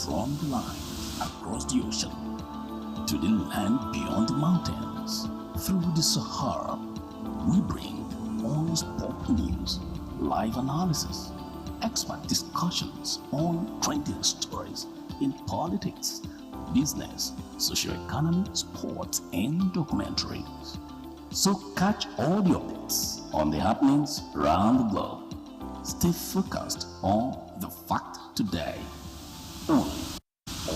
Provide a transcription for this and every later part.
from the line across the ocean to the land beyond the mountains, through the Sahara, we bring on sport news, live analysis, expert discussions on trending stories in politics, business, socio-economy, sports, and documentaries. So catch all the updates on the happenings around the globe. Stay focused on the fact today, only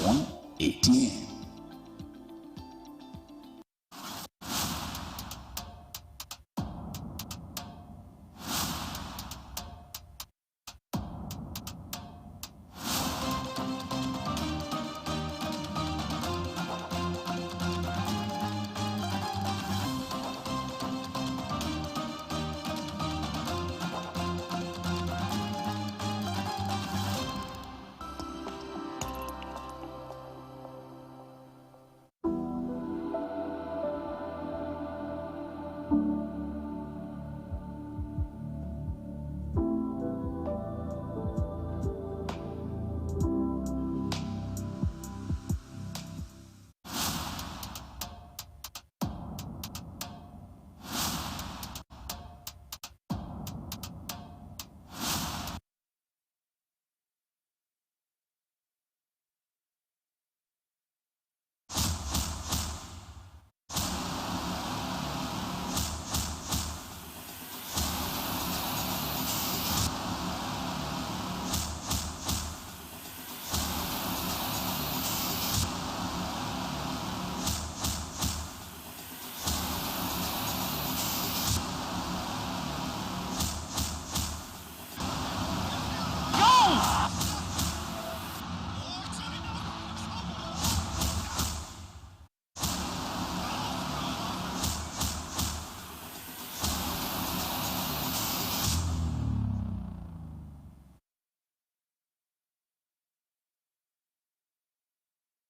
on ATN.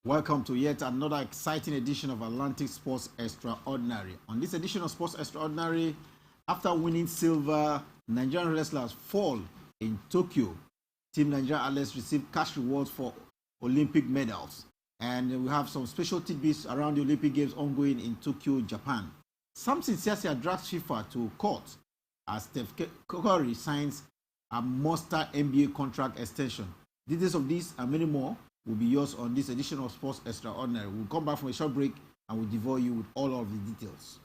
Welcome to yet another exciting edition of Atlantic Sports Extraordinary. On this edition of Sports Extraordinary, after winning silver, Nigerian wrestlers fall in Tokyo. Team Nigeria athletes receive cash rewards for Olympic medals. And we have some special tidbits around the Olympic Games ongoing in Tokyo, Japan. Samson Siasia drags FIFA to court as Steph Curry signs a monster NBA contract extension. Details of this and many more will be yours on this edition of Sports Extraordinary. We'll come back from a short break and we'll devour you with all of the details.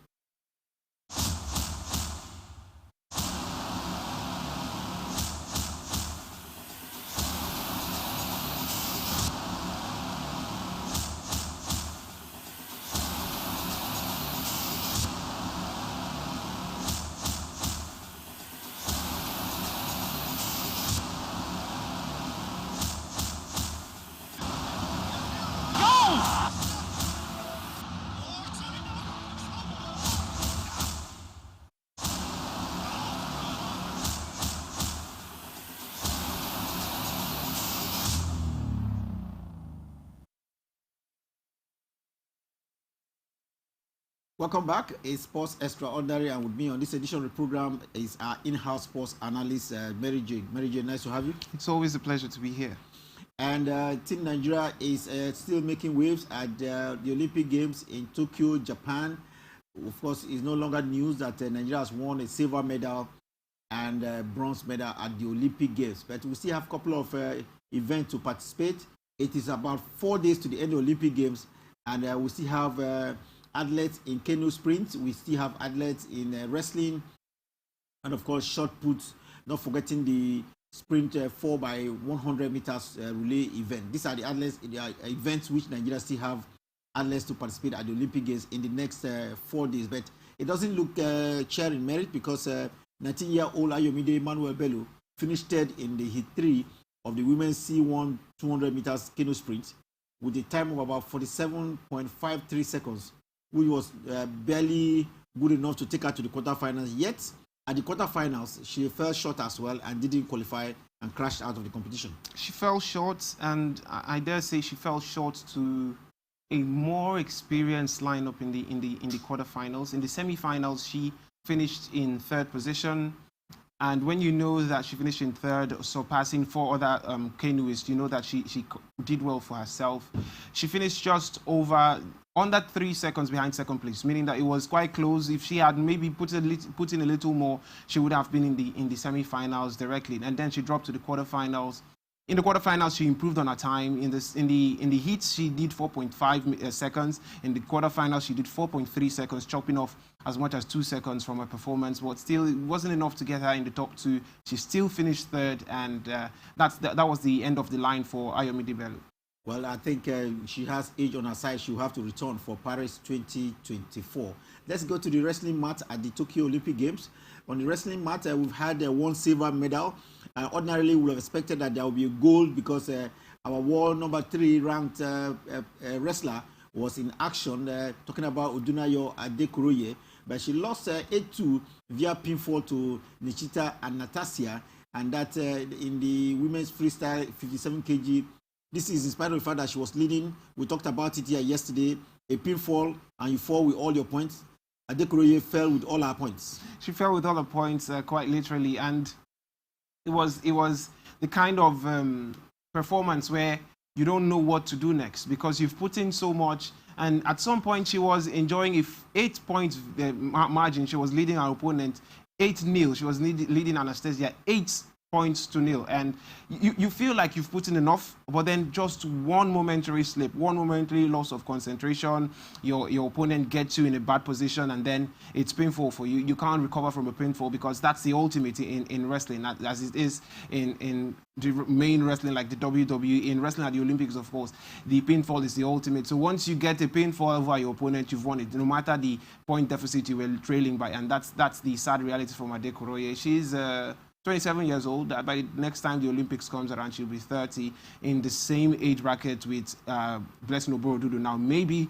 Welcome back. It's Sports Extraordinary, and with me on this edition of the program is our in-house sports analyst, Mary Jane. Mary Jane, nice to have you. It's always a pleasure to be here. And Team Nigeria is still making waves at the Olympic Games in Tokyo, Japan. Of course, it's no longer news that Nigeria has won a silver medal and bronze medal at the Olympic Games. But we still have a couple of events to participate. It is about 4 days to the end of the Olympic Games, and we still have athletes in canoe sprint. We still have athletes in wrestling, and of course shot put, not forgetting the sprint 4x100 meters relay event. These are the athletes, the events which Nigeria still have athletes to participate at the Olympic Games in the next 4 days. But it doesn't look cheering merit because 19-year-old Ayomide Emmanuel Bello finished third in the heat 3 of the women's C1 200 meters canoe sprint with a time of about 47.53 seconds, which was barely good enough to take her to the quarterfinals. Yet, at the quarterfinals, she fell short as well and didn't qualify and crashed out of the competition. She fell short, and I dare say she fell short to a more experienced lineup in the quarterfinals. In the semifinals, she finished in third position. And when you know that she finished in third, surpassing 4 other canoeists, you know that she did well for herself. She finished just under 3 seconds behind second place, meaning that it was quite close. If she had maybe put in a little more, she would have been in the semi-finals directly. And then she dropped to the quarterfinals. In the quarterfinals, she improved on her time. In the heats, she did 4.5 seconds. In the quarterfinals, she did 4.3 seconds, chopping off as much as 2 seconds from her performance. But still, it wasn't enough to get her in the top 2. She still finished third, and that was the end of the line for Ayomide Bello. Well, I think she has age on her side. She'll have to return for Paris 2024. Let's go to the wrestling mat at the Tokyo Olympic Games. On the wrestling mat, we've had one silver medal. Ordinarily, we would have expected that there would be a gold because our world number 3 ranked wrestler was in action, talking about Odunayo Adekuroye. But she lost 8-2 via pinfall to Nichita and Natasha. And that in the women's freestyle 57 kg. This is in spite of the fact that she was leading. We talked about it here yesterday. A pinfall and you fall with all your points. Adekuroye fell with all her points. She fell with all her points, quite literally, and it was the kind of performance where you don't know what to do next because you've put in so much. And at some point, she was enjoying a 8-point margin. She was leading her opponent 8-0. She was leading Anastasia 8-0, and you feel like you've put in enough, but then just one momentary slip, one momentary loss of concentration, your opponent gets you in a bad position, and then it's painful for you. You can't recover from a pinfall because that's the ultimate in wrestling, as it is in the main wrestling like the WWE. In wrestling at the Olympics, of course, the pinfall is the ultimate. So once you get a pinfall over your opponent, you've won it, no matter the point deficit you were trailing by, and that's the sad reality for Adekuroye. She's 27 years old. By next time the Olympics comes around, she'll be 30, in the same age bracket with Blessing Oborodudu. Now, maybe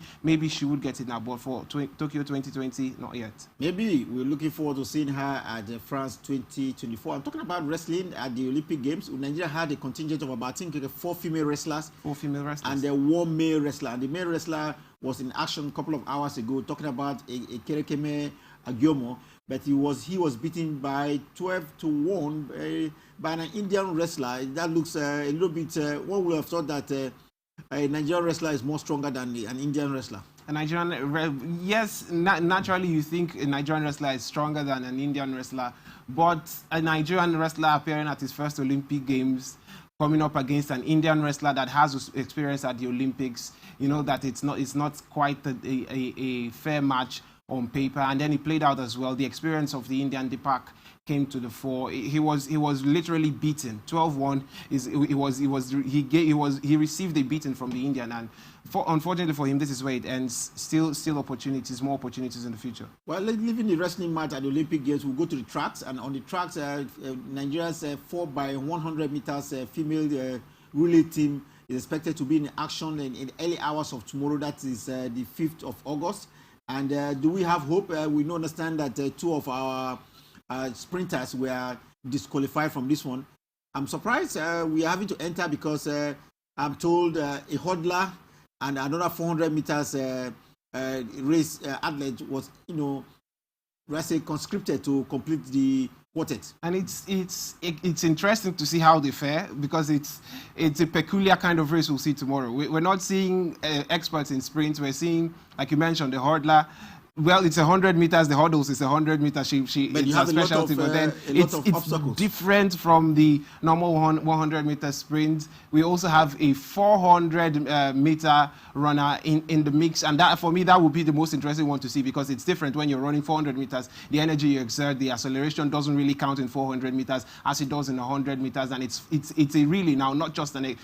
she would get it now, but for Tokyo 2020, not yet. Maybe we're looking forward to seeing her at France 2024. I'm talking about wrestling at the Olympic Games. Nigeria had a contingent of about, I think, 4 female wrestlers. 4 female wrestlers. And 1 male wrestler. And the male wrestler was in action a couple of hours ago, talking about Kerekeme Agiomo. But he was beaten by 12-1 by an Indian wrestler. That looks a little bit. One would have thought that a Nigerian wrestler is more stronger than an Indian wrestler. A Nigerian, yes, naturally you think a Nigerian wrestler is stronger than an Indian wrestler, but a Nigerian wrestler appearing at his first Olympic Games, coming up against an Indian wrestler that has experience at the Olympics, you know that it's not quite a fair match on paper, and then he played out as well. The experience of the Indian Deepak came to the fore. He was literally beaten 12-1. He received a beating from the Indian, and unfortunately for him, this is where it ends. Still opportunities, more opportunities in the future. Well, leaving the wrestling match at the Olympic Games, we'll go to the tracks, and on the tracks, Nigeria's 4x100 meters female relay team is expected to be in action in early hours of tomorrow. That is the 5th of August. And do we have hope? We understand that 2 of our sprinters were disqualified from this one. I'm surprised we are having to enter because I'm told a hurdler and another 400 meters race athlete was, conscripted to complete the quartet. And it's interesting to see how they fare because it's a peculiar kind of race we'll see tomorrow. We're not seeing experts in sprints. We're seeing, like you mentioned, the hurdler. Well, it's 100 meters. The hurdles is 100 meters. It's her specialty, but then it's different from the normal 100-meter sprint. We also have a 400-meter runner in the mix, and that, for me, that would be the most interesting one to see because it's different when you're running 400 meters. The energy you exert, the acceleration doesn't really count in 400 meters as it does in 100 meters, and it's a really now not just a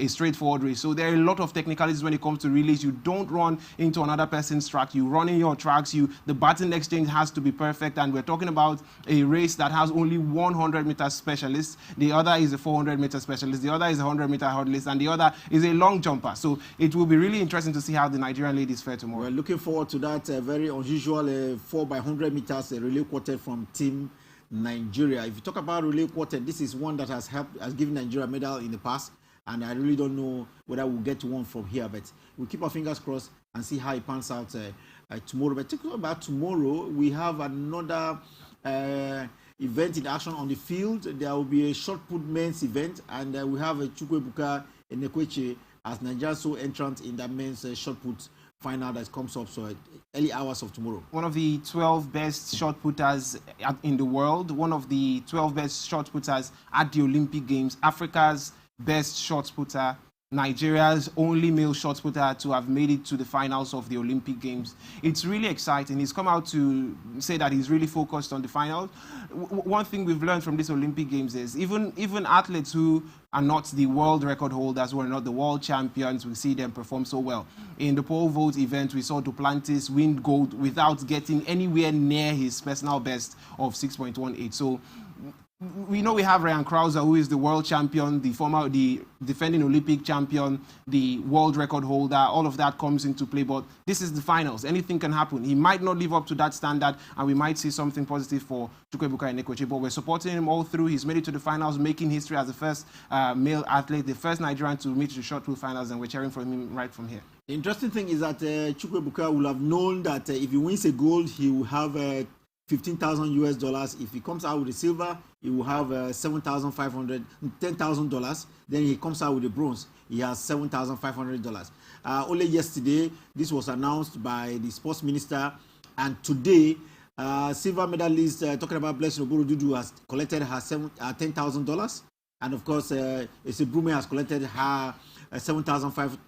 straightforward race. So there are a lot of technicalities when it comes to relays. You don't run into another person's track. You run in your track. The baton exchange has to be perfect, and we're talking about a race that has only 100-meter specialist. The other is a 400-meter specialist. The other is a 100-meter hurdlist, and the other is a long jumper. So it will be really interesting to see how the Nigerian ladies fare tomorrow. We're looking forward to that very unusual 4x100 meters relay quartet from Team Nigeria. If you talk about relay quartet, this is one that has given Nigeria a medal in the past, and I really don't know whether we'll get one from here, but we'll keep our fingers crossed and see how it pans out tomorrow. But talking about tomorrow, we have another event in action on the field. There will be a shot put men's event, and we have Chukwuebuka Enekwechi as Nigeria's sole entrant in that men's shot put final that comes up so early hours of tomorrow. One of the 12 best shot putters in the world, one of the 12 best shot putters at the Olympic Games, Africa's best shot putter, Nigeria's only male shot putter to have made it to the finals of the Olympic Games. It's really exciting. He's come out to say that he's really focused on the final. One thing we've learned from this Olympic Games is even athletes who are not the world record holders, who are not the world champions, we see them perform so well. In the pole vault event, we saw Duplantis win gold without getting anywhere near his personal best of 6.18. So we know we have Ryan Krauser, who is the world champion, the defending Olympic champion, the world record holder. All of that comes into play, but this is the finals. Anything can happen. He might not live up to that standard, and we might see something positive for Chukwuebuka Enekwechi, but we're supporting him all through. He's made it to the finals, making history as the first male athlete, the first Nigerian to meet the shot put finals, and we're cheering for him right from here. The interesting thing is that Chukwuebuka will have known that if he wins a gold, he will have $15,000 US. If he comes out with a silver, he will have $10,000. Then he comes out with a bronze, he has $7,500. Only yesterday, this was announced by the sports minister, and today, silver medalist talking about Blessing Oboro-Dudu has collected her $10,000, and of course, Ese Brume has collected her $7,500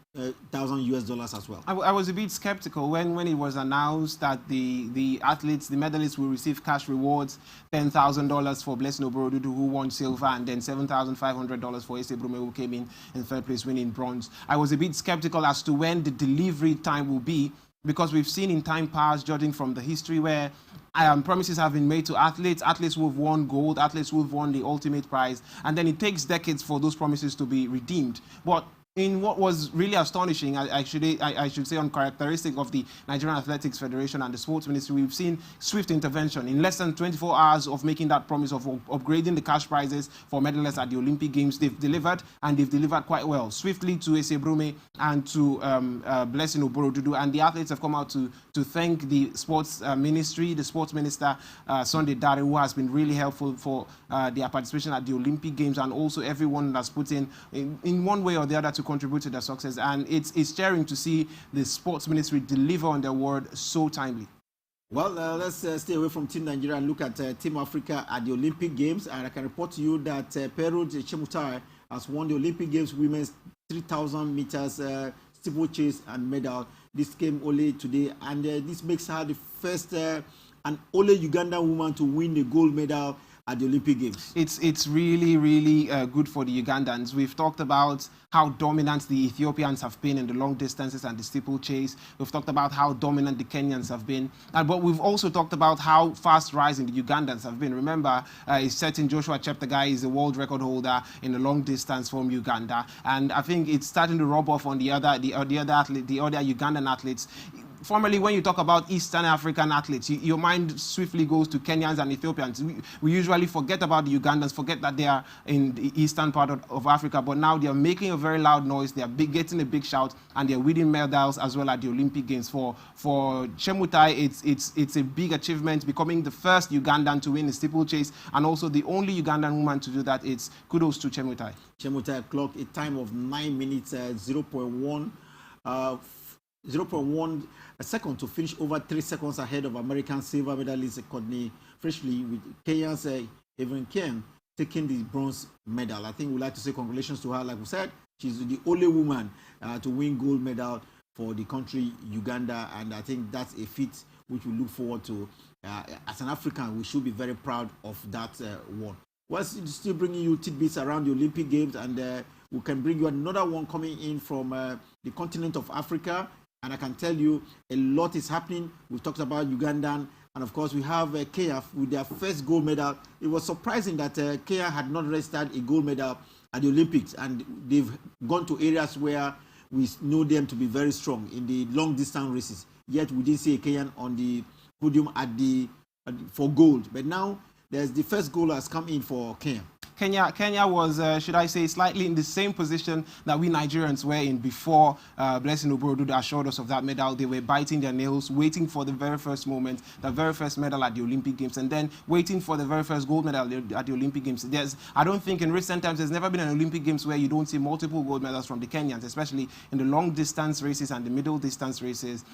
US as well. I was a bit skeptical when it was announced that the athletes, the medalists will receive cash rewards, $10,000 for Blessing Oboro-Dudu, who won silver, and then $7,500 for Ese Brume, who came in third place, winning bronze. I was a bit skeptical as to when the delivery time will be, because we've seen in time past, judging from the history, where promises have been made to athletes who have won gold, athletes who have won the ultimate prize, and then it takes decades for those promises to be redeemed. But in what was really astonishing, I should say, uncharacteristic of the Nigerian Athletics Federation and the Sports Ministry, we've seen swift intervention. In less than 24 hours of making that promise of upgrading the cash prizes for medalists at the Olympic Games, they've delivered, and they've delivered quite well. Swiftly to Ese Brume and to Blessing Oboro-Dudu, and the athletes have come out to thank the Sports Ministry, the Sports Minister, Sunday Dare, who has been really helpful for their participation at the Olympic Games, and also everyone that's put in one way or the other to contribute to their success. And it's cheering to see the Sports Ministry deliver on their word so timely. Well, let's stay away from Team Nigeria and look at Team Africa at the Olympic Games. And I can report to you that Perud Chemutai has won the Olympic Games women's 3,000 meters steeplechase and medal. This came only today, and this makes her the first and only Ugandan woman to win the gold medal at the Olympic Games. It's really, really good for the Ugandans. We've talked about how dominant the Ethiopians have been in the long distances and the steeplechase. We've talked about how dominant the Kenyans have been. But we've also talked about how fast rising the Ugandans have been. Remember, a certain Joshua Cheptegei is a world record holder in the long distance from Uganda. And I think it's starting to rub off on the other Ugandan athletes. Formerly, when you talk about Eastern African athletes, your mind swiftly goes to Kenyans and Ethiopians. We usually forget about the Ugandans, forget that they are in the eastern part of Africa, but now they are making a very loud noise, they are getting a big shout, and they're winning medals as well at the Olympic Games. For Chemutai, it's a big achievement, becoming the first Ugandan to win the steeplechase, and also the only Ugandan woman to do that. It's kudos to Chemutai. Chemutai clocked a time of 9 minutes, 0.1 second to finish over 3 seconds ahead of American silver medalist Courtney Freshly, with Kenya's Evelyn Keng taking the bronze medal. I think we'd like to say congratulations to her. Like we said, she's the only woman to win gold medal for the country Uganda, and I think that's a feat which we look forward to. As an African, we should be very proud of that one. We're still bringing you tidbits around the Olympic Games, and we can bring you another one coming in from the continent of Africa. And I can tell you a lot is happening. We've talked about Ugandan, and of course we have Kenya with their first gold medal. It was surprising that Kenya had not registered a gold medal at the Olympics, and they've gone to areas where we know them to be very strong in the long distance races. Yet we didn't see a Kenyan on the podium for gold. But now there's the first goal has come in for Kenya. Kenya was, should I say, slightly in the same position that we Nigerians were in before Blessing Oborodu assured us of that medal. They were biting their nails, waiting for the very first moment, the very first medal at the Olympic Games, and then waiting for the very first gold medal at the Olympic Games. I don't think in recent times there's never been an Olympic Games where you don't see multiple gold medals from the Kenyans, especially in the long distance races and the middle distance races.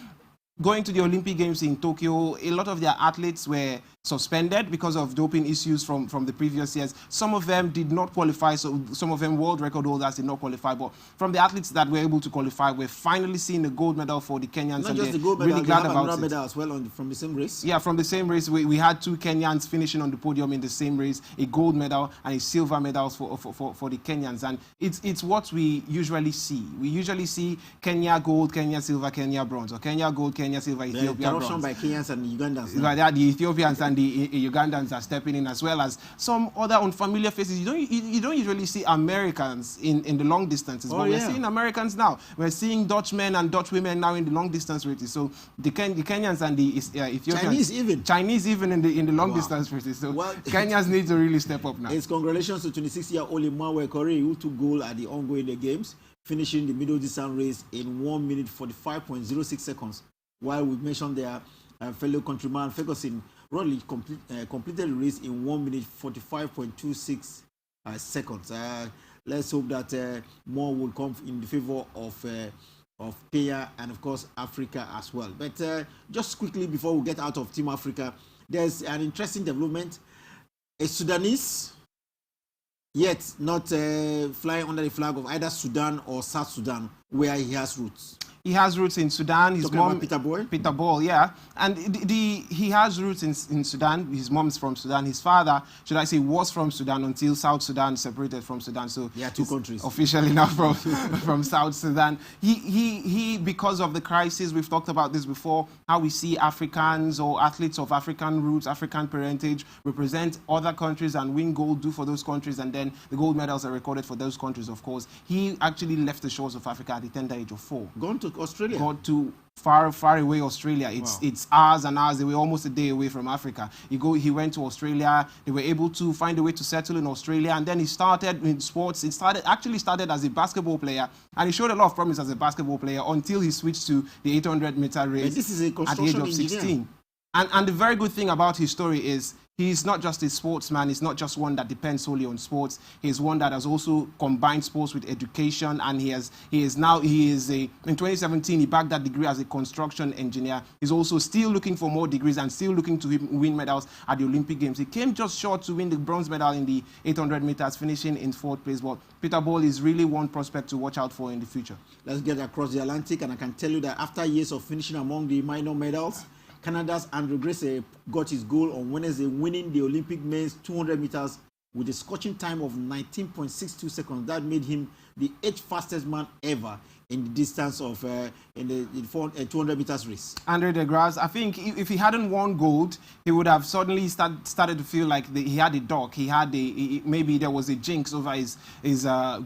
Going to the Olympic Games in Tokyo, a lot of their athletes were suspended because of doping issues from the previous years. Some of them did not qualify, so some of them world record holders did not qualify. But from the athletes that were able to qualify, we're finally seeing a gold medal for the Kenyans. Not just the gold medal, really glad about another medal as well from the same race. Yeah, from the same race, we had 2 Kenyans finishing on the podium in the same race, a gold medal and a silver medal for the Kenyans. And it's what we usually see. We usually see Kenya gold, Kenya silver, Kenya bronze, or Kenya gold, Kenya silver, Ethiopia bronze. Corruption by Kenyans and Ugandans. Like that, the Ethiopians and the Ugandans are stepping in, as well as some other unfamiliar faces. You don't usually see Americans in the long distances, but we're seeing Americans now. We're seeing Dutchmen and Dutch women now in the long distance races. So the Kenyans and the Ethiopians, Chinese even in the long distance races. So Kenyans need to really step up now. It's congratulations to 26-year-old Emmanuel Correa, who took gold at the ongoing games, finishing the middle distance race in 1 minute 45.06 seconds. While we mentioned their fellow countryman Ferguson Rodley completed the race in 1 minute 45.26 seconds. Let's hope that more will come in the favor of Kenya and of course Africa as well. But just quickly before we get out of Team Africa, there's an interesting development. A Sudanese, yet not flying under the flag of either Sudan or South Sudan, where he has roots. He has roots in Sudan. His mom, Peter Boy? Peter Ball, yeah. And he has roots in Sudan. His mom's from Sudan. His father, should I say, was from Sudan until South Sudan separated from Sudan. So yeah, 2 countries. Officially now from South Sudan. He because of the crisis, we've talked about this before, how we see Africans or athletes of African roots, African parentage, represent other countries and win gold, do for those countries, and then the gold medals are recorded for those countries, of course. He actually left the shores of Africa at the tender age of 4. Gone to Australia. Got to far away Australia. It's hours and hours. They were almost a day away from Africa. He went to Australia. They were able to find a way to settle in Australia, and then he started in sports. It actually started as a basketball player, and he showed a lot of promise as a basketball player until he switched to the 800-meter race. But this is a at the age of 16. And the very good thing about his story is he's not just a sportsman. He's not just one that depends solely on sports. He's one that has also combined sports with education, and in 2017 he bagged that degree as a construction engineer. He's also still looking for more degrees and still looking to win medals at the Olympic Games. He came just short to win the bronze medal in the 800 meters, finishing in 4th place. But Peter Ball is really one prospect to watch out for in the future. Let's get across the Atlantic, and I can tell you that after years of finishing among the minor medals, Canada's Andrew Gracie got his goal on Wednesday, winning the Olympic men's 200 meters with a scorching time of 19.62 seconds. That made him the 8th fastest man ever in the distance of in the 200 meters race. Andre De Grasse, I think if he hadn't won gold, he would have suddenly started to feel like he had a dog. Maybe there was a jinx over his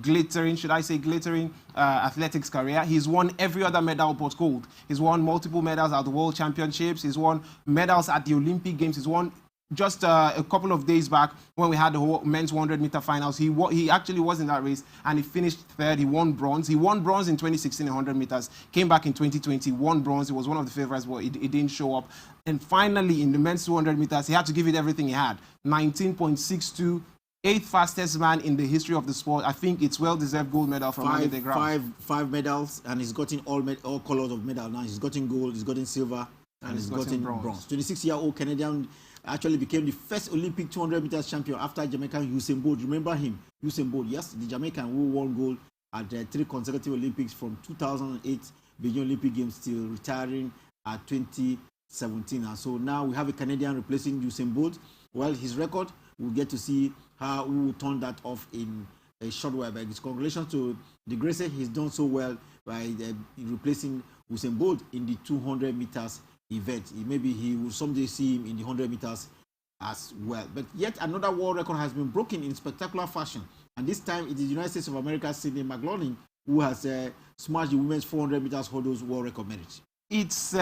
glittering, should I say glittering, athletics career. He's won every other medal but gold. He's won multiple medals at the World Championships. He's won medals at the Olympic Games. He's won just a couple of days back when we had the men's 100-meter finals. He actually was in that race and he finished 3rd. He won bronze. He won bronze in 2016 in 100 meters. Came back in 2020, won bronze. He was one of the favorites, but he didn't show up. And finally, in the men's 200 meters, he had to give it everything he had. 19.62. 8th fastest man in the history of the sport. I think it's well-deserved gold medal from Andre De Grasse. Five medals, and he's gotten all colors of medal now. He's gotten gold, he's gotten silver, and he's gotten bronze. 26-year-old Canadian actually became the first Olympic 200 meters champion after Jamaican Usain Bolt. Remember him? Usain Bolt, yes, the Jamaican who won gold at 3 consecutive Olympics from 2008 Beijing Olympic Games till retiring at 2017. And so now we have a Canadian replacing Usain Bolt. Well, his record, we'll get to see how we will turn that off in a short while. But congratulations to De Grasse. He's done so well by replacing Usain Bolt in the 200 meters event. Maybe he will someday see him in the 100 meters as well. But yet another world record has been broken in spectacular fashion. And this time it is the United States of America, Sydney McLaughlin, who has smashed the women's 400 meters hurdles world record merit. It's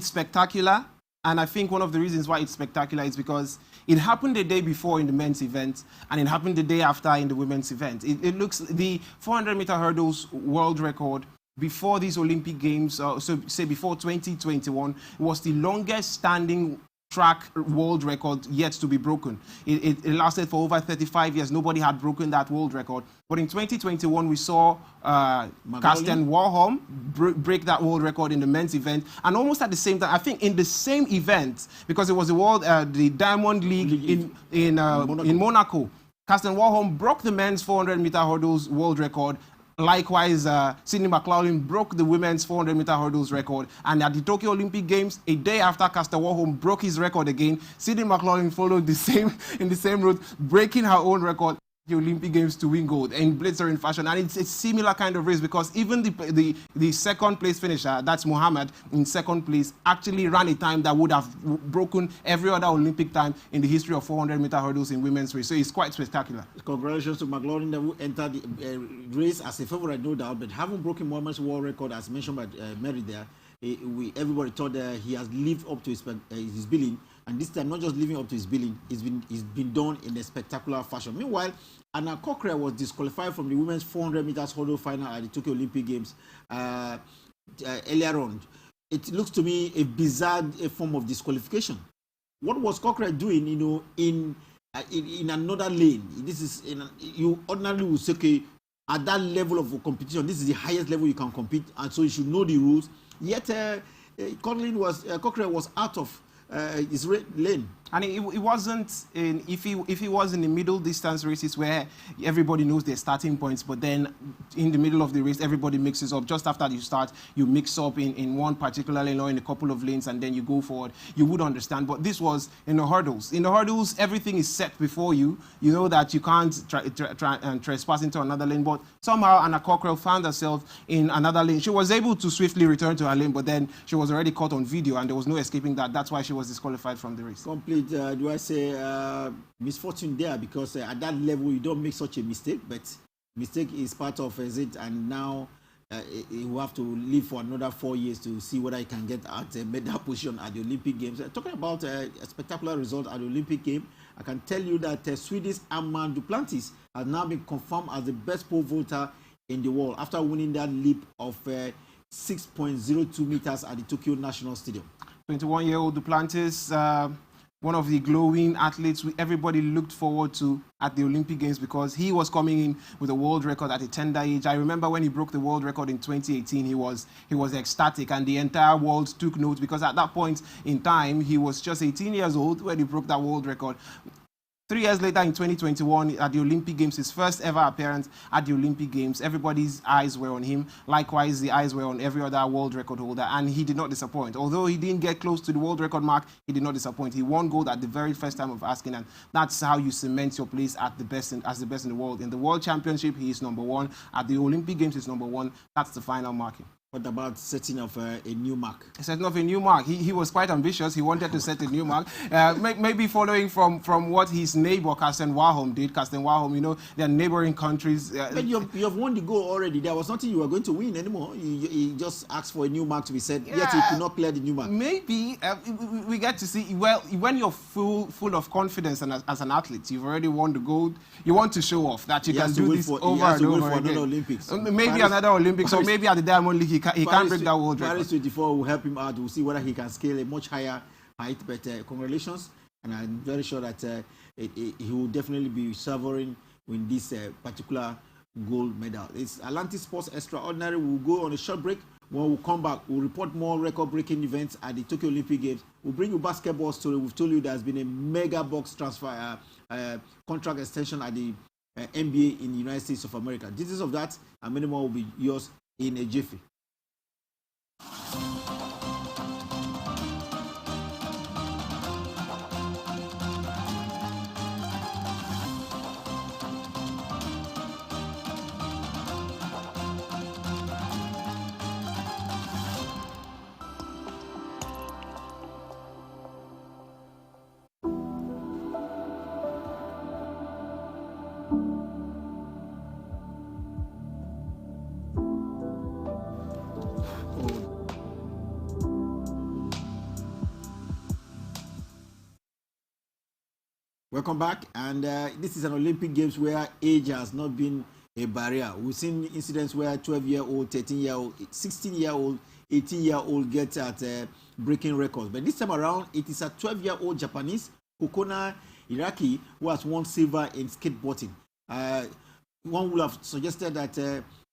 spectacular. And I think one of the reasons why it's spectacular is because it happened the day before in the men's event, and it happened the day after in the women's event. It looks, the 400-meter hurdles world record before these Olympic Games, so say before 2021, was the longest standing track world record yet to be broken. It lasted for over 35 years. Nobody had broken that world record. But in 2021, we saw Karsten Warholm break that world record in the men's event. And almost at the same time, I think in the same event, because it was the Diamond League in Monaco, Karsten Warholm broke the men's 400-meter hurdles world record. Likewise, Sydney McLaughlin broke the women's 400-meter hurdles record. And at the Tokyo Olympic Games, a day after Karsten Warholm broke his record again, Sydney McLaughlin followed in the same route, breaking her own record the Olympic Games to win gold in blistering fashion. And it's a similar kind of race because even the second place finisher, that's Mohammed, in second place, actually ran a time that would have broken every other Olympic time in the history of 400-meter hurdles in women's race. So it's quite spectacular. Congratulations to McLaughlin that will enter the race as a favorite, no doubt, but having broken Mohammed's world record, as mentioned by Mary there, everybody thought he has lived up to his billing. And this time, not just living up to his billing, it's been done in a spectacular fashion. Meanwhile, Anna Cockcroft was disqualified from the women's 400 meters hurdle final at the Tokyo Olympic Games earlier on. It looks to me a bizarre form of disqualification. What was Cockcroft doing, in another lane? This is you ordinarily would say, okay, at that level of competition, this is the highest level you can compete, and so you should know the rules. Yet, Cockcroft was out of his lane. And it wasn't if he was in the middle distance races where everybody knows their starting points, but then in the middle of the race everybody mixes up. Just after you start, you mix up in one particular lane or in a couple of lanes, and then you go forward. You would understand. But this was in the hurdles. In the hurdles, everything is set before you. You know that you can't try and trespass into another lane. But somehow Anna Cockcroft found herself in another lane. She was able to swiftly return to her lane, but then she was already caught on video, and there was no escaping that. That's why she was disqualified from the race. Misfortune there, because at that level you don't make such a mistake, but mistake is part of it, and now he will have to live for another 4 years to see whether he can get at a medal position at the Olympic Games. Talking about a spectacular result at the Olympic Games, I can tell you that Swedish Armand Duplantis has now been confirmed as the best pole vaulter in the world after winning that leap of 6.02 meters at the Tokyo National Stadium. 21-year-old Duplantis, one of the glowing athletes everybody looked forward to at the Olympic Games, because he was coming in with a world record at a tender age. I remember when he broke the world record in 2018, he was ecstatic, and the entire world took note, because at that point in time, he was just 18 years old when he broke that world record. 3 years later, in 2021, at the Olympic Games, his first ever appearance at the Olympic Games, everybody's eyes were on him. Likewise, the eyes were on every other world record holder, and he did not disappoint. Although he didn't get close to the world record mark, he did not disappoint. He won gold at the very first time of asking, and that's how you cement your place as the best in the world. In the World Championship, he is number one. At the Olympic Games, he's number one. That's the final marking. What about setting of a new mark? Setting of a new mark. He was quite ambitious. He wanted to set a new mark. Maybe following from what his neighbor Karsten Warholm did. Karsten Warholm, they're neighboring countries. But you have won the goal already. There was nothing you were going to win anymore. You just asked for a new mark to be set. Yet you could not clear the new mark. Maybe we get to see. Well, when you're full of confidence and as an athlete, you've already won the gold. You want to show off that you can do this over and over again. Olympics. Maybe another Olympics, or maybe at the Diamond League he can't break that world record. Paris 24 will help him out. We'll see whether he can scale a much higher height. But congratulations, and I'm very sure that he will definitely be savoring with this particular gold medal. It's Atlantic Sports Extraordinary. We'll go on a short break. When we come back, we'll report more record-breaking events at the Tokyo Olympic Games. We'll bring you basketball story. We've told you there's been a mega box transfer contract extension at the NBA in the United States of America. Details of that and many more will be yours in a jiffy. Welcome back. And this is an Olympic Games where age has not been a barrier. We've seen incidents where 12-year-old, 13-year-old, 16-year-old, 18-year-old get at breaking records. But this time around, it is a 12-year-old Japanese, Kokona Iraki, who has won silver in skateboarding. One would have suggested that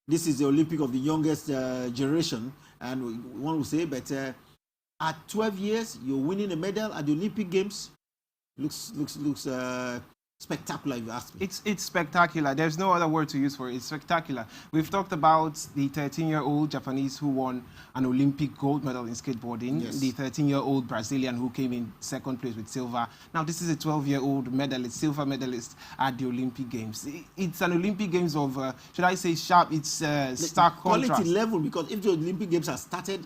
this is the Olympic of the youngest generation, and one would say, but at 12 years, you're winning a medal at the Olympic Games. Looks spectacular, if you ask me. It's spectacular. There's no other word to use for it. It's spectacular. We've talked about the 13-year-old Japanese who won an Olympic gold medal in skateboarding, Yes. the 13-year-old Brazilian who came in second place with silver. Now, this is a 12-year-old medalist, silver medalist at the Olympic Games. It's an Olympic Games of, should I say sharp, it's stark quality contrast. level, because if the Olympic Games had started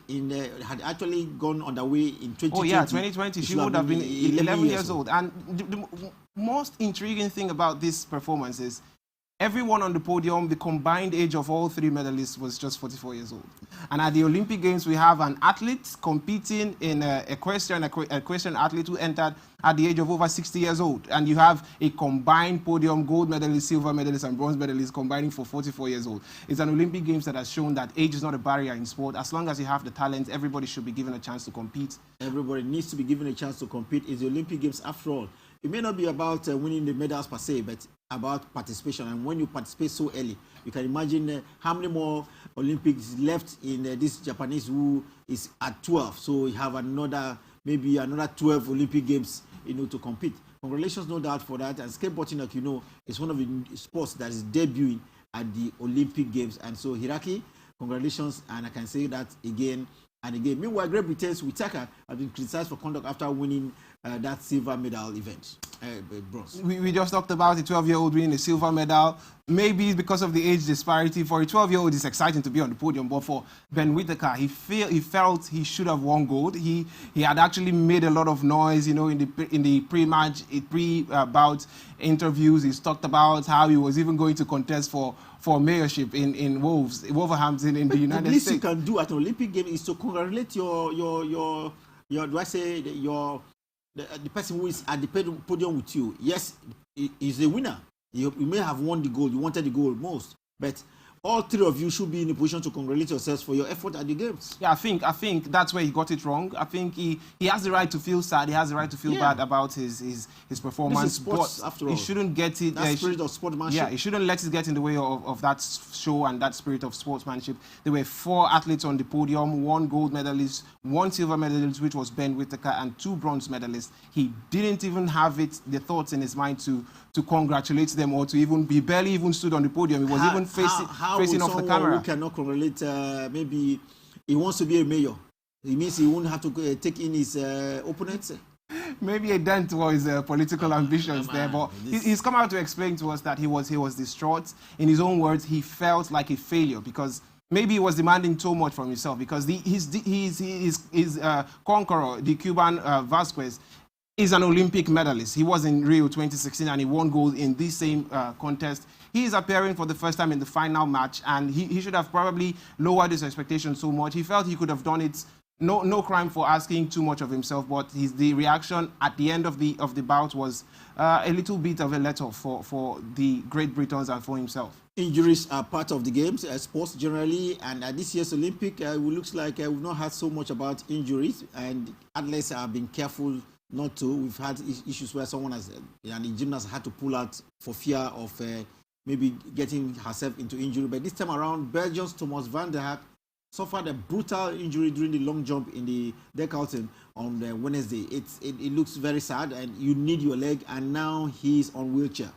had actually gone underway in 2020. Oh yeah, 2020, she would have been 11 years old. And the most intriguing thing about this performance is everyone on the podium, the combined age of all three medalists was just 44 years old. And at the Olympic Games, we have an athlete competing in equestrian athlete who entered at the age of over 60 years old. And you have a combined podium, gold medalist, silver medalist, and bronze medalist combining for 44 years old. It's an Olympic Games that has shown that age is not a barrier in sport. As long as you have the talent, everybody should be given a chance to compete. Everybody needs to be given a chance to compete. It's the Olympic Games after all. It may not be about winning the medals per se, but about participation. And when you participate so early, you can imagine how many more Olympics left in this Japanese who is at 12. So you have maybe another 12 Olympic Games, to compete. Congratulations, no doubt, for that. And skateboarding, like you know, is one of the sports that is debuting at the Olympic Games. And so Hiraki, congratulations, and I can say that again and again. Meanwhile, Great Britain's Whittaker has been criticized for conduct after winning that silver medal event, bronze. We just talked about a 12-year-old winning a silver medal. Maybe it's because of the age disparity. For a 12-year-old, it's exciting to be on the podium. But for Ben Whittaker, he felt he should have won gold. He had actually made a lot of noise, in the pre-match, pre-bout interviews. He's talked about how he was even going to contest for mayorship in Wolverhampton in the United The least States. you can do at an Olympic game is to congratulate your the person who is at the podium with you. Yes, he's a winner. You may have won the gold. You wanted the gold most, but all three of you should be in a position to congratulate yourselves for your effort at the games. Yeah, I think that's where he got it wrong. I think he has the right to feel sad. He has the right to feel bad about his performance. This is sports, but after all. He shouldn't get it. That spirit of sportsmanship. Yeah, he shouldn't let it get in the way of that show and that spirit of sportsmanship. There were 4 athletes on the podium, 1 gold medalist, 1 silver medalist, which was Ben Whittaker, and 2 bronze medalists. He didn't even have the thoughts in his mind to congratulate them or to even, he barely even stood on the podium. He was even facing off the camera. Who cannot congratulate, maybe he wants to be a mayor. It means he won't have to take in his opponents. Maybe a dent to his political ambitions there, but he's come out to explain to us that he was distraught. In his own words, he felt like a failure because maybe he was demanding too much from himself because his conqueror, the Cuban Vasquez, is an Olympic medalist. He was in Rio 2016 and he won gold in this same contest. He is appearing for the first time in the final match, and he should have probably lowered his expectations so much. He felt he could have done it. No crime for asking too much of himself, but the reaction at the end of the bout was a little bit of a let-off for the Great Britons and for himself. Injuries are part of the games, sports generally, and at this year's Olympic, it looks like we've not heard so much about injuries, and athletes have been careful not to. We've had issues where someone a gymnast had to pull out for fear of maybe getting herself into injury. But this time around, Belgium's Thomas van der Haak suffered a brutal injury during the long jump in the Decathleon on Wednesday. It looks very sad, and you need your leg, and now he's on wheelchair.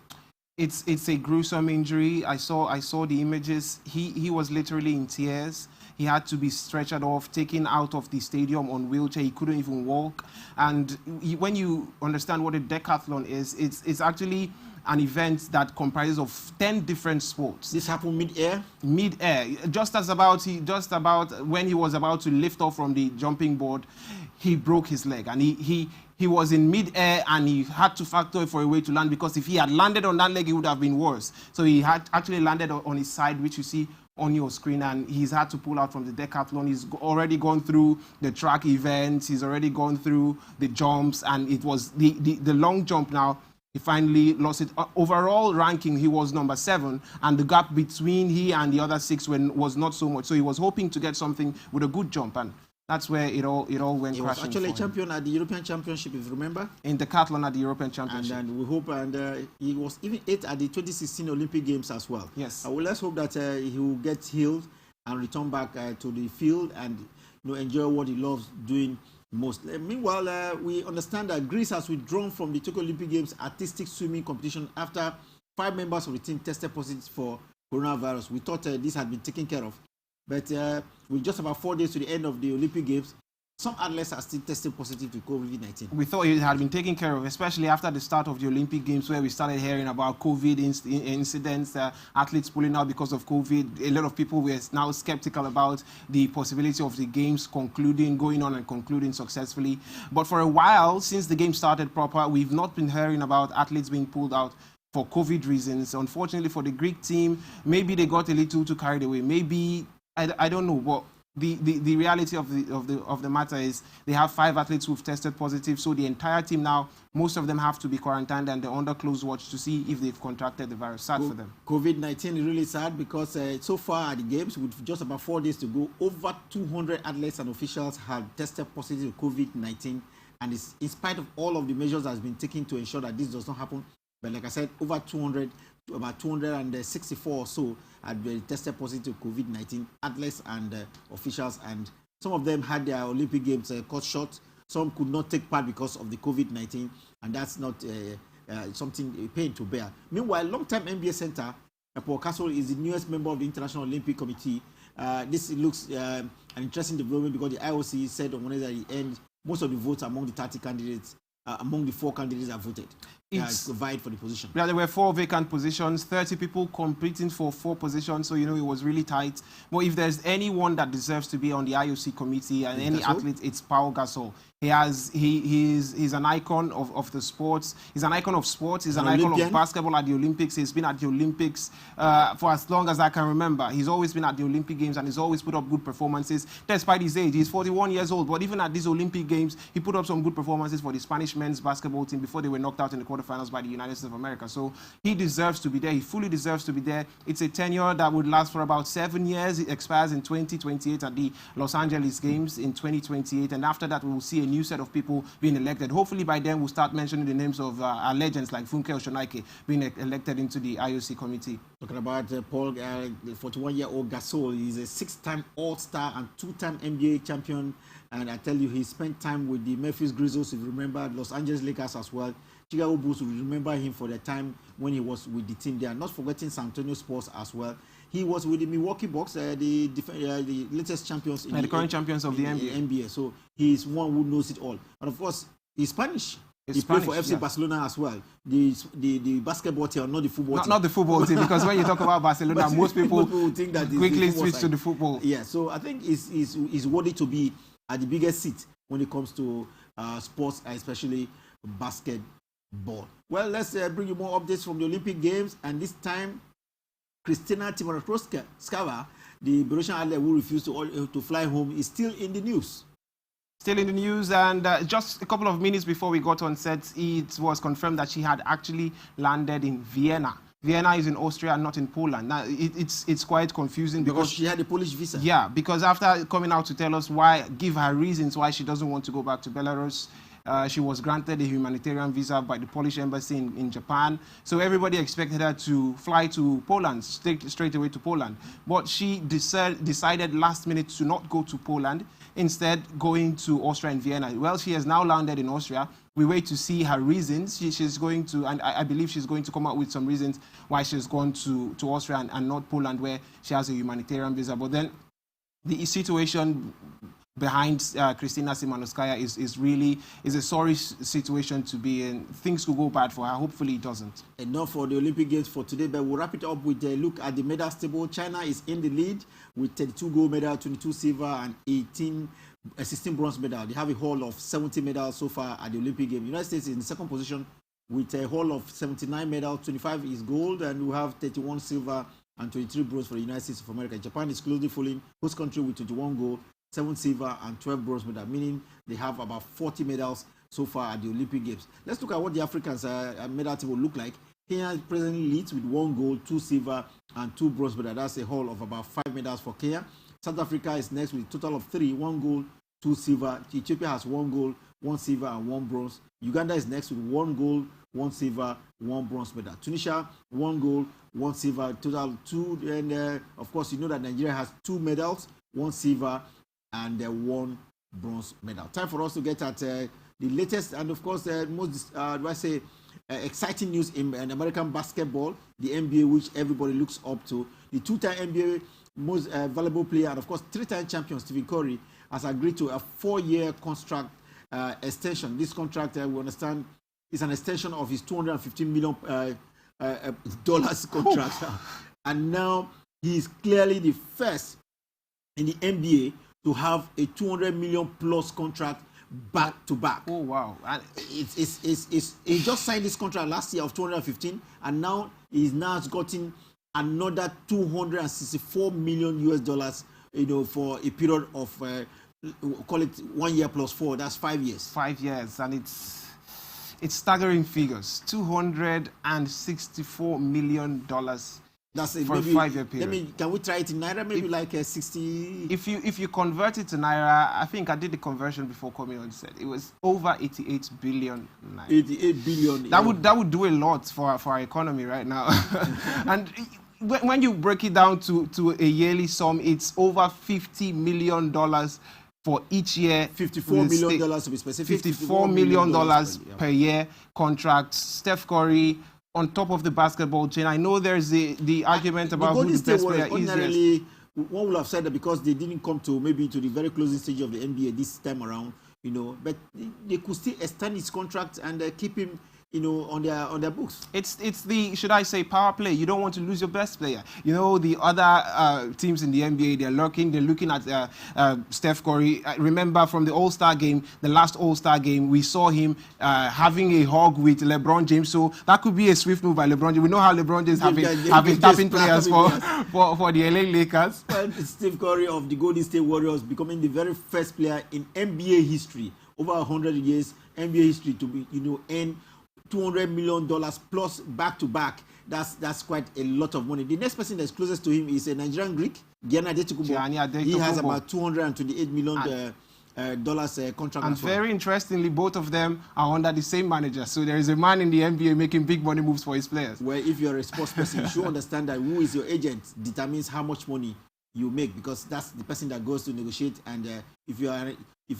It's a gruesome injury. I saw the images. He was literally in tears. He had to be stretchered off, taken out of the stadium on wheelchair. He couldn't even walk. And when you understand what a decathlon is, it's actually an event that comprises of 10 different sports. This happened mid-air? Mid-air. Just about when he was about to lift off from the jumping board, he broke his leg. And he was in mid-air and he had to factor for a way to land, because if he had landed on that leg, it would have been worse. So he had actually landed on his side, which you see on your screen, and he's had to pull out from the decathlon. He's already gone through the track events. He's already gone through the jumps, and it was the long jump now. he finally lost it. Overall ranking, he was number 7, and the gap between he and the other 6 was not so much. So he was hoping to get something with a good jump, and that's where it all went crashing. He was actually a champion at the European Championship, if you remember. In decathlon at the European Championship. And we hope, and he was even 8th at the 2016 Olympic Games as well. Yes. Well, let's hope that he will get healed and return back to the field and enjoy what he loves doing most. Meanwhile, we understand that Greece has withdrawn from the Tokyo Olympic Games artistic swimming competition after 5 members of the team tested positive for coronavirus. We thought this had been taken care of. But with just about 4 days to the end of the Olympic Games, some athletes are still testing positive to COVID-19. We thought it had been taken care of, especially after the start of the Olympic Games, where we started hearing about COVID incidents, athletes pulling out because of COVID. A lot of people were now skeptical about the possibility of the Games going on and concluding successfully. But for a while, since the game started proper, we've not been hearing about athletes being pulled out for COVID reasons. Unfortunately for the Greek team, maybe they got a little too carried away. Maybe, I don't know, but the reality of the matter is they have 5 athletes who've tested positive, so the entire team now, most of them have to be quarantined and they're under close watch to see if they've contracted the virus. Sad for them. COVID-19 is really sad because so far at the Games, with just about 4 days to go, over 200 athletes and officials have tested positive with COVID-19, and it's in spite of all of the measures that has been taken to ensure that this does not happen. But like I said, over 200, about 264 or so had been tested positive to COVID-19, athletes and officials, and some of them had their Olympic Games cut short. Some could not take part because of the COVID-19, and that's not something a pain to bear. Meanwhile, long-time NBA center Paul Gasol is the newest member of the International Olympic Committee. This looks an interesting development because the IOC said on Wednesday that he earned most of the votes among the 30 candidates, among the 4 candidates that voted. Provide for the position. Yeah, there were 4 vacant positions, 30 people competing for 4 positions, so it was really tight. But if there's anyone that deserves to be on the IOC committee and any athlete, it's Paul Gasol. He's an icon of the sports. He's an icon of sports. He's an icon of basketball at the Olympics. He's been at the Olympics for as long as I can remember. He's always been at the Olympic Games and he's always put up good performances despite his age. He's 41 years old, but even at these Olympic Games, he put up some good performances for the Spanish men's basketball team before they were knocked out in the quarterfinals by the United States of America. So he deserves to be there. He fully deserves to be there. It's a tenure that would last for about 7 years. It expires in 2028 at the Los Angeles Games in 2028, and after that we will see a new set of people being elected. Hopefully by then we'll start mentioning the names of our legends like Funke Oshonaike being elected into the IOC committee. Talking about Paul, the 41-year-old Gasol, he's a 6-time All-Star and 2-time NBA champion. And I tell you, he spent time with the Memphis Grizzlies, if you remember, Los Angeles Lakers as well. Chicago Bulls will remember him for the time when he was with the team there. Not forgetting San Antonio Spurs as well. He was with the Milwaukee Bucks, the latest champions in the current champions of the NBA. So he is one who knows it all. And of course, he's Spanish. He played for FC Barcelona as well. The basketball team, not the football team. Not the football team, because when you talk about Barcelona, most people think that quickly switch to the football. Yeah, so I think he's worthy to be at the biggest seat when it comes to sports, especially basketball. Well, let's bring you more updates from the Olympic Games, and this time, Kristina Timonowska, the Belarusian athlete who refused to fly home, is still in the news. Still in the news, and just a couple of minutes before we got on set, it was confirmed that she had actually landed in Vienna. Vienna is in Austria, not in Poland. Now, it's quite confusing because she had a Polish visa. Yeah, because after coming out to tell us give her reasons why she doesn't want to go back to Belarus, she was granted a humanitarian visa by the Polish embassy in Japan. So everybody expected her to fly to Poland, straight away to Poland. But she decided last minute to not go to Poland, instead going to Austria and Vienna. Well, she has now landed in Austria. We wait to see her reasons. She's going to, and I believe she's going to come out with some reasons why she's gone to Austria and not Poland, where she has a humanitarian visa. But then the situation behind Kristina Simanowskaya is a sorry situation to be in. Things could go bad for her. Hopefully it doesn't. Enough for the Olympic Games for today, but we'll wrap it up with a look at the medal table. China is in the lead with 32 gold medals, 22 silver, and 16 bronze medals. They have a haul of 70 medals so far at the Olympic Games. The United States is in the second position with a haul of 79 medals. 25 is gold, and we have 31 silver and 23 bronze for the United States of America. Japan is closely following host country with 21 gold, 7 silver, and 12 bronze medals, meaning they have about 40 medals so far at the Olympic Games. Let's look at what the Africans medal team will look like. Kenya presently leads with 1 gold, 2 silver, and 2 bronze medals. That's a haul of about 5 medals for Kenya. South Africa is next with a total of 3, 1 gold, 2 silver. Ethiopia has 1 gold, 1 silver, and 1 bronze. Uganda is next with 1 gold, 1 silver, 1 bronze medal. Tunisia, 1 gold, 1 silver, total 2. And of course, you know that Nigeria has 2 medals, 1 silver, and 1 bronze medal. Time for us to get at the latest and, of course, most, exciting news in American basketball, the NBA, which everybody looks up to. The 2-time NBA most valuable player and, of course, 3-time champion Stephen Curry has agreed to a 4-year contract extension. This contract, we understand, is an extension of his $250 million contract. And now he is clearly the first in the NBA to have a $200 million plus contract back to back. Oh wow! And he just signed this contract last year of 215, and now he's now gotten another $264 million US, you know, for a period of call it 1 year plus 4. That's 5 years. 5 years, and it's staggering figures. $264 million. That's for maybe, a 5-year period. Can we try it in Naira? Maybe like 60. If you convert it to Naira, I think I did the conversion before coming on set. It was over 88 billion Naira. 88 billion. That would do a lot for our economy right now. And when you break it down to a yearly sum, it's over $50 million for each year. $54 million to be specific. $54 million per year contract. Steph Curry, on top of the basketball chain. I know there's the argument about who the best player is. Yes. One would have said that because they didn't come to maybe to the very closing stage of the NBA this time around, you know, but they could still extend his contract and keep him, you know, on their books. It's the, should I say, power play. You don't want to lose your best player. You know, the other teams in the NBA, they're looking at Steph Curry. Remember from the All-Star game, the last All-Star game, we saw him having a hug with LeBron James. So that could be a swift move by LeBron James. We know how LeBron James have been tapping players for the LA Lakers. Well, Steph Curry of the Golden State Warriors becoming the very first player in NBA history, over 100 years NBA history, to be, you know, earn $200 million plus back to back. That's quite a lot of money. The next person that's closest to him is a Nigerian Greek, Gianni Antetokounmpo. He has about $228 million contract. And very interestingly, both of them are under the same manager. So there is a man in the NBA making big money moves for his players. Well, if you're a sports person, you should understand that who is your agent determines how much money you make, because that's the person that goes to negotiate. And if you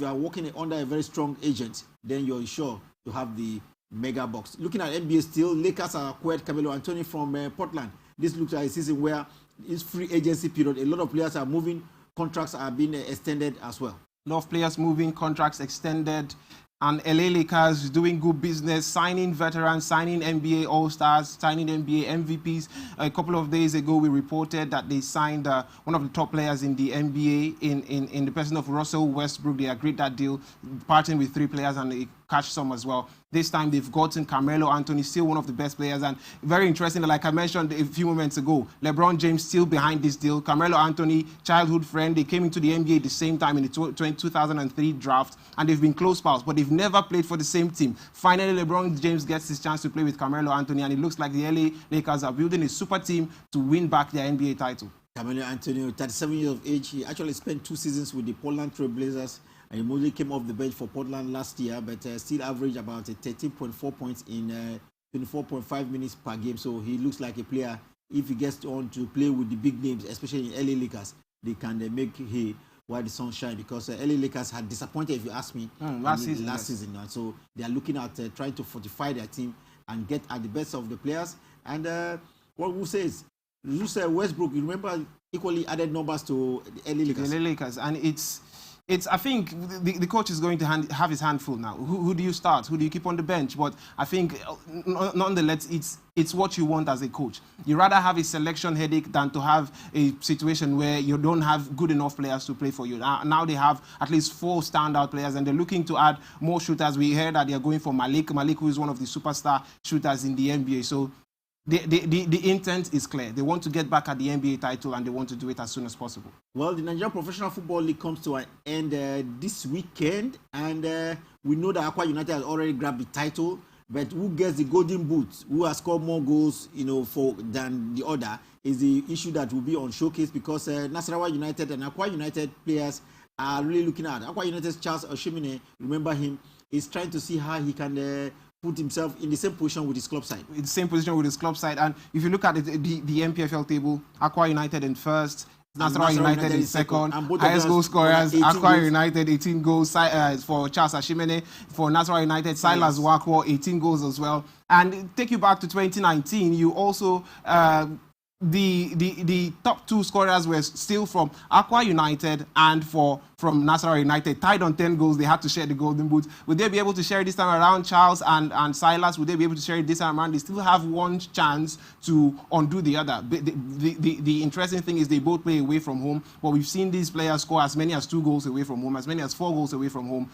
are working under a very strong agent, then you're sure to have the mega box. Looking at NBA still, Lakers have acquired Carmelo Anthony from Portland. This looks like a season where it's free agency period. A lot of players are moving, contracts are being extended as well. A lot of players moving, contracts extended, and LA Lakers doing good business, signing veterans, signing NBA All-Stars, signing NBA MVPs. A couple of days ago, we reported that they signed one of the top players in the NBA in the person of Russell Westbrook. They agreed that deal, parting with 3 players and a cash sum as well. This time they've gotten Carmelo Anthony, still one of the best players. And very interesting, like I mentioned a few moments ago, LeBron James still behind this deal. Carmelo Anthony, childhood friend. They came into the NBA at the same time in the 2003 draft, and they've been close pals, but they've never played for the same team. Finally, LeBron James gets his chance to play with Carmelo Anthony, and it looks like the LA Lakers are building a super team to win back their NBA title. Carmelo Anthony, 37 years of age, he actually spent 2 seasons with the Portland Trail Blazers. And he mostly came off the bench for Portland last year, but still averaged about 13.4 points in 24.5 minutes per game. So he looks like a player, if he gets on to play with the big names, especially in LA Lakers, they can make hay while the sun shines, because LA Lakers had disappointed, if you ask me, last season. And so they are looking at trying to fortify their team and get at the best of the players. And what who says, Westbrook, you remember, equally added numbers to the LA Lakers. The LA Lakers, and it's I think the coach is going to have his hand full now. Who do you start? Who do you keep on the bench? But I think, nonetheless, it's what you want as a coach. You rather have a selection headache than to have a situation where you don't have good enough players to play for you. Now they have at least 4 standout players, and they're looking to add more shooters. We heard that they're going for Malik, who is one of the superstar shooters in the NBA. So the intent is clear. They want to get back at the NBA title and they want to do it as soon as possible. Well, the Nigerian Professional Football League comes to an end this weekend, and we know that Akwa United has already grabbed the title. But who gets the golden boot? Who has scored more goals, than the other? Is the issue that will be on showcase, because Nasarawa United and Akwa United players are really looking at. Akwa United's Charles Oshimene, remember him, is trying to see how he can put himself in the same position with his club side. In the same position with his club side. And if you look at the MPFL table, Akwa United in first, Nasarawa United in second, highest goal scorers, Akwa United 18 goals for Charles Ashimene, for Nasarawa United, Silas Wakwo 18 goals as well. And take you back to 2019, you also the top two scorers were still from Akwa United and from Nasarawa United, tied on 10 goals. They had to share the golden boot. Would they be able to share it this time around, Charles and Silas? Would they be able to share it this time around? They still have one chance to undo the other. The interesting thing is they both play away from home, but we've seen these players score as many as 2 goals away from home, as many as 4 goals away from home.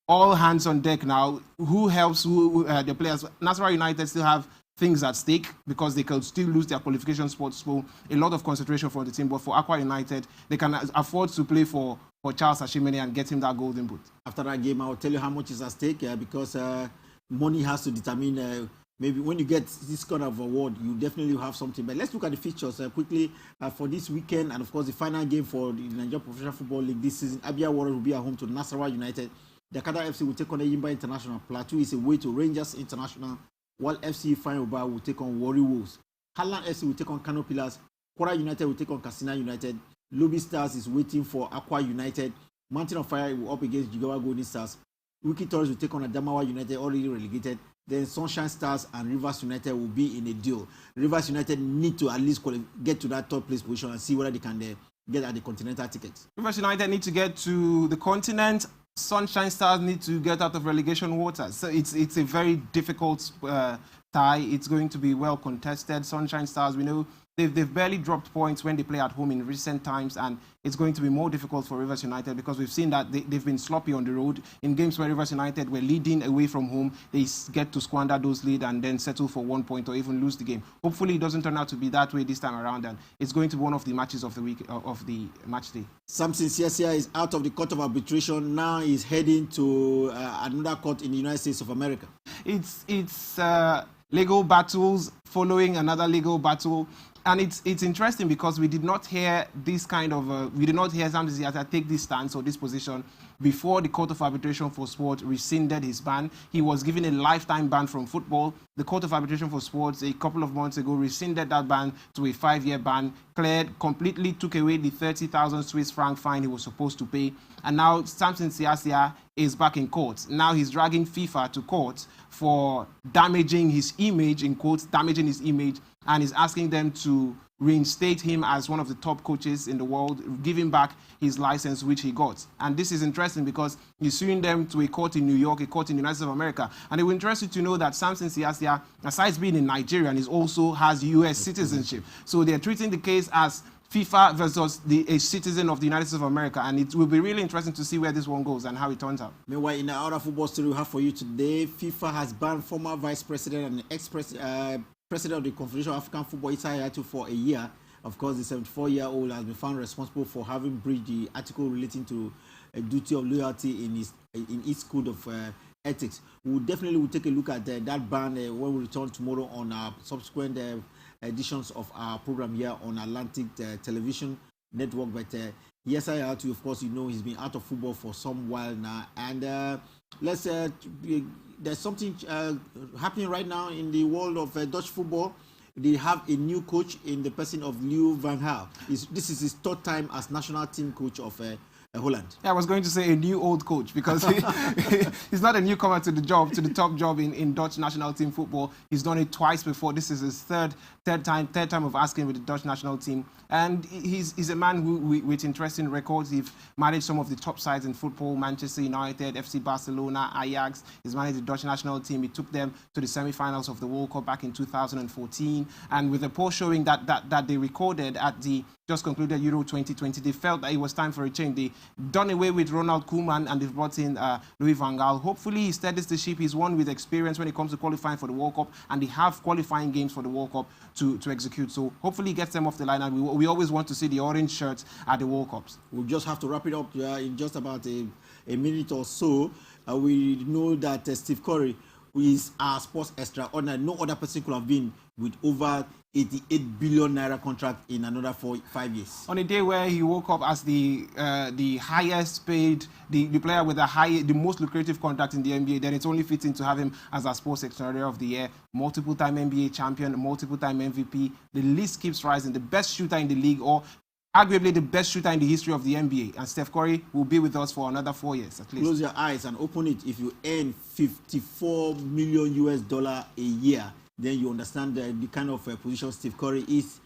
All hands on deck now. Who helps the players? Nasarawa United still have things at stake because they could still lose their qualification spots. So a lot of concentration for the team. But for Akwa United, they can afford to play for Charles Ashimene and get him that golden boot. After that game, I will tell you how much is at stake because money has to determine. Maybe when you get this kind of award, you definitely have something. But let's look at the fixtures quickly for this weekend. And of course, the final game for the Nigerian Professional Football League this season. Abia Warriors will be at home to Nasarawa United. Dakada FC will take on Eyimba International. Plateau is away to Rangers International, while FC Fine-Oba will take on Warri Wolves. Harland FC will take on Kano Pillars. Kwara United will take on Katsina United. Lobby Stars is waiting for Akwa United. Mountain of Fire will up against Jigawa Golden Stars. Wiki Tours will take on Adamawa United, already relegated. Then Sunshine Stars and Rivers United will be in a deal. Rivers United need to at least get to that third place position and see whether they can get at the continental tickets. Rivers United need to get to the continent. Sunshine Stars need to get out of relegation waters. So it's a very difficult tie. It's going to be well contested. Sunshine Stars, we know they've barely dropped points when they play at home in recent times, and it's going to be more difficult for Rivers United because we've seen that they've been sloppy on the road. In games where Rivers United were leading away from home, they get to squander those lead and then settle for 1 point or even lose the game. Hopefully it doesn't turn out to be that way this time around, and it's going to be one of the matches of the week, of the match day. Samson Siasia is out of the court of arbitration. Now he's heading to another court in the United States of America. It's legal battles following another legal battle. And it's interesting because we did not hear this kind of we did not hear Samson Siasia take this stance or this position before the Court of Arbitration for Sport rescinded his ban. He was given a lifetime ban from football. The Court of Arbitration for Sports a couple of months ago rescinded that ban to a 5-year ban, completely took away the 30,000 Swiss franc fine he was supposed to pay. And now Samson Siasia is back in court. Now he's dragging FIFA to court for damaging his image, in quotes, damaging his image, and is asking them to reinstate him as one of the top coaches in the world, give him back his license, which he got. And this is interesting because he's suing them to a court in New York, a court in the United States of America. And it will interest you to know that Samson Siasia, besides being in Nigeria, he also has U.S. citizenship. So they're treating the case as FIFA versus a citizen of the United States of America. And it will be really interesting to see where this one goes and how it turns out. Meanwhile, in our other football story we have for you today, FIFA has banned former vice president and president of the Confederation of African Football, Issa Hayatou, for a year. Of course, the 74-year-old has been found responsible for having breached the article relating to a duty of loyalty in his code of ethics. We definitely will take a look at that ban when we return tomorrow on our subsequent editions of our program here on Atlantic Television Network. But Issa Hayatou, of course, he's been out of football for some while now. And there's something happening right now in the world of Dutch football. They have a new coach in the person of Louis van Gaal. This is his 3rd time as national team coach of Holland. Yeah, I was going to say a new old coach because he's not a newcomer to the top job in Dutch national team football. He's done it twice before. This is his third time of asking with the Dutch national team. And he's a man with interesting records. He's managed some of the top sides in football: Manchester United, FC Barcelona, Ajax. He's managed the Dutch national team. He took them to the semi-finals of the World Cup back in 2014. And with the poll showing that they recorded at the just concluded Euro 2020. They felt that it was time for a change. They done away with Ronald Koeman and they've brought in Louis van Gaal. Hopefully he steadies the ship. He's one with experience when it comes to qualifying for the World Cup, and they have qualifying games for the World Cup to execute. So hopefully he gets them off the line, and we always want to see the orange shirts at the World Cups. We'll just have to wrap it up in just about a minute or so. We know that Steve Curry, who is our sports extraordinary, no other person could have been with over 88 billion naira contract in another 5 years. On a day where he woke up as the highest paid, the player with the most lucrative contract in the NBA, then it's only fitting to have him as our sports extraordinary of the year, multiple-time NBA champion, multiple-time MVP. The list keeps rising. The best shooter in the league, or arguably the best shooter in the history of the NBA. And Steph Curry will be with us for another 4 years at least. Close your eyes and open it. If you earn $54 million a year, then you understand the kind of position Steve Curry is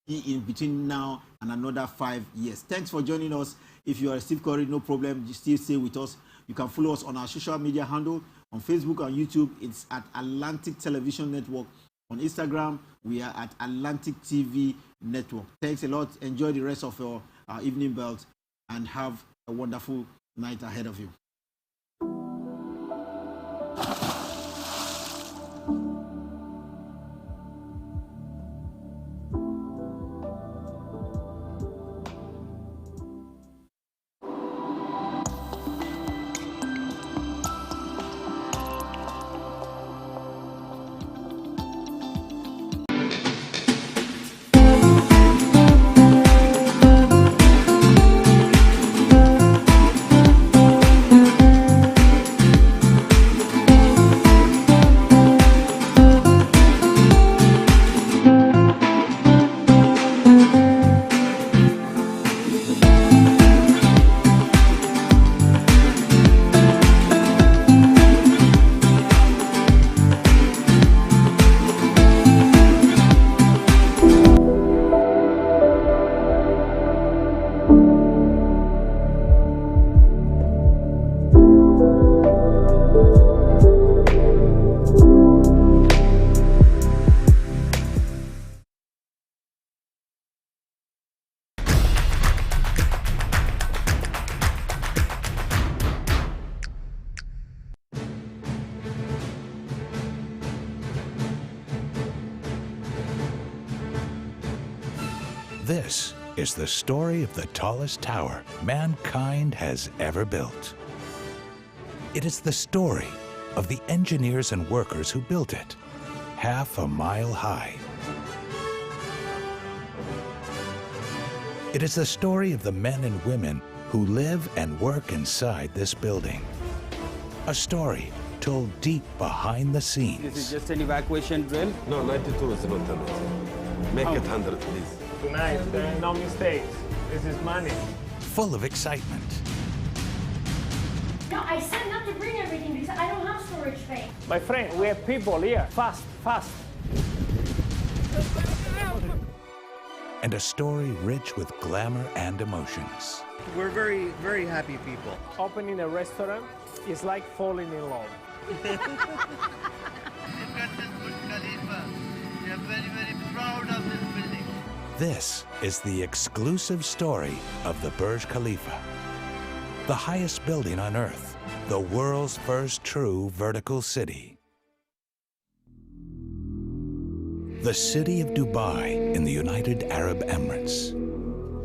in between now and another 5 years. Thanks for joining us. If you are Steve Curry, no problem. You still stay with us. You can follow us on our social media handle. On Facebook and YouTube, it's at Atlantic Television Network. On Instagram, we are at Atlantic TV Network. Thanks a lot. Enjoy the rest of your evening belt and have a wonderful night ahead of you. This is the story of the tallest tower mankind has ever built. It is the story of the engineers and workers who built it, half a mile high. It is the story of the men and women who live and work inside this building. A story told deep behind the scenes. This is just an evacuation drill? No, 92 is not 100. Make it 100, please. Tonight, there are no mistakes. This is money. Full of excitement. No, I said not to bring everything because I don't have storage space. My friend, we have people here. Fast, fast. And a story rich with glamour and emotions. We're very, very happy people. Opening a restaurant is like falling in love. You've got this Burj Khalifa. We are very, very proud of this building. This is the exclusive story of the Burj Khalifa, the highest building on Earth, the world's first true vertical city. The city of Dubai in the United Arab Emirates.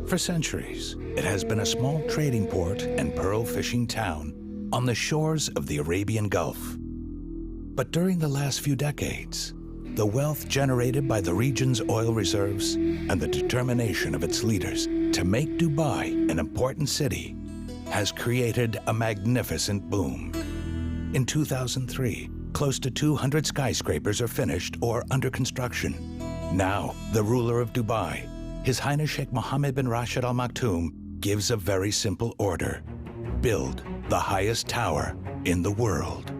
For centuries, it has been a small trading port and pearl fishing town on the shores of the Arabian Gulf. But during the last few decades, the wealth generated by the region's oil reserves and the determination of its leaders to make Dubai an important city has created a magnificent boom. In 2003, close to 200 skyscrapers are finished or under construction. Now, the ruler of Dubai, His Highness Sheikh Mohammed bin Rashid Al Maktoum, gives a very simple order: build the highest tower in the world.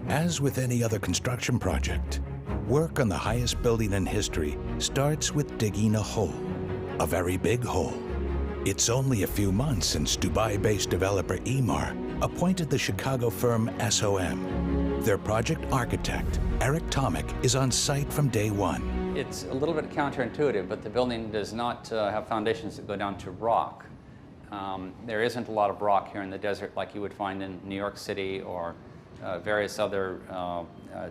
As with any other construction project, work on the highest building in history starts with digging a hole, a very big hole. It's only a few months since Dubai-based developer Emaar appointed the Chicago firm SOM Their project architect, Eric Tomic, is on site from day one. It's a little bit counterintuitive, but the building does not have foundations that go down to rock. There isn't a lot of rock here in the desert like you would find in New York City or various other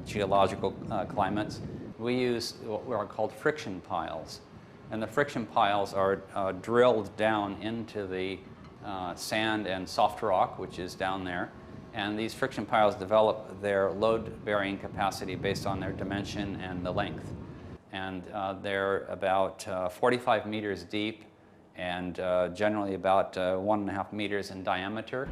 geological climates. We use what are called friction piles. And the friction piles are drilled down into the sand and soft rock, which is down there. And these friction piles develop their load-bearing capacity based on their dimension and the length. And they're about 45 meters deep and generally about 1.5 meters in diameter.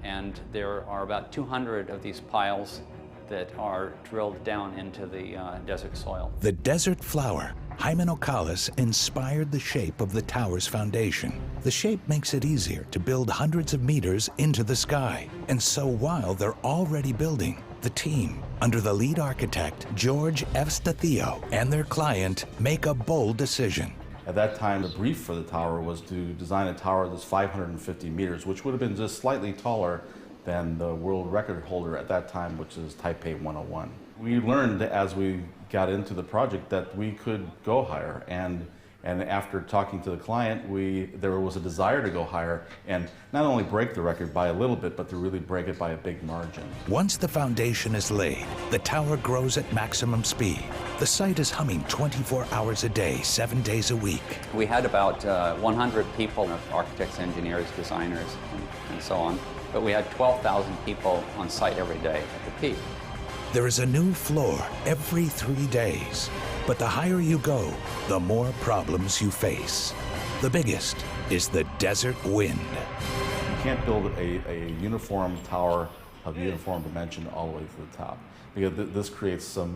And there are about 200 of these piles that are drilled down into the desert soil. The desert flower, Hymenocallis, inspired the shape of the tower's foundation. The shape makes it easier to build hundreds of meters into the sky. And so while they're already building, the team, under the lead architect, George Evstathiou, and their client make a bold decision. At that time, the brief for the tower was to design a tower that's 550 meters, which would have been just slightly taller than the world record holder at that time, which is Taipei 101. We learned as we got into the project that we could go higher, and after talking to the client, there was a desire to go higher and not only break the record by a little bit, but to really break it by a big margin. Once the foundation is laid, the tower grows at maximum speed. The site is humming 24 hours a day, 7 days a week. We had about 100 people, architects, engineers, designers, and so on. But we had 12,000 people on site every day at the peak. There is a new floor every 3 days. But the higher you go, the more problems you face. The biggest is the desert wind. You can't build a uniform tower of uniform dimension all the way to the top, because this creates some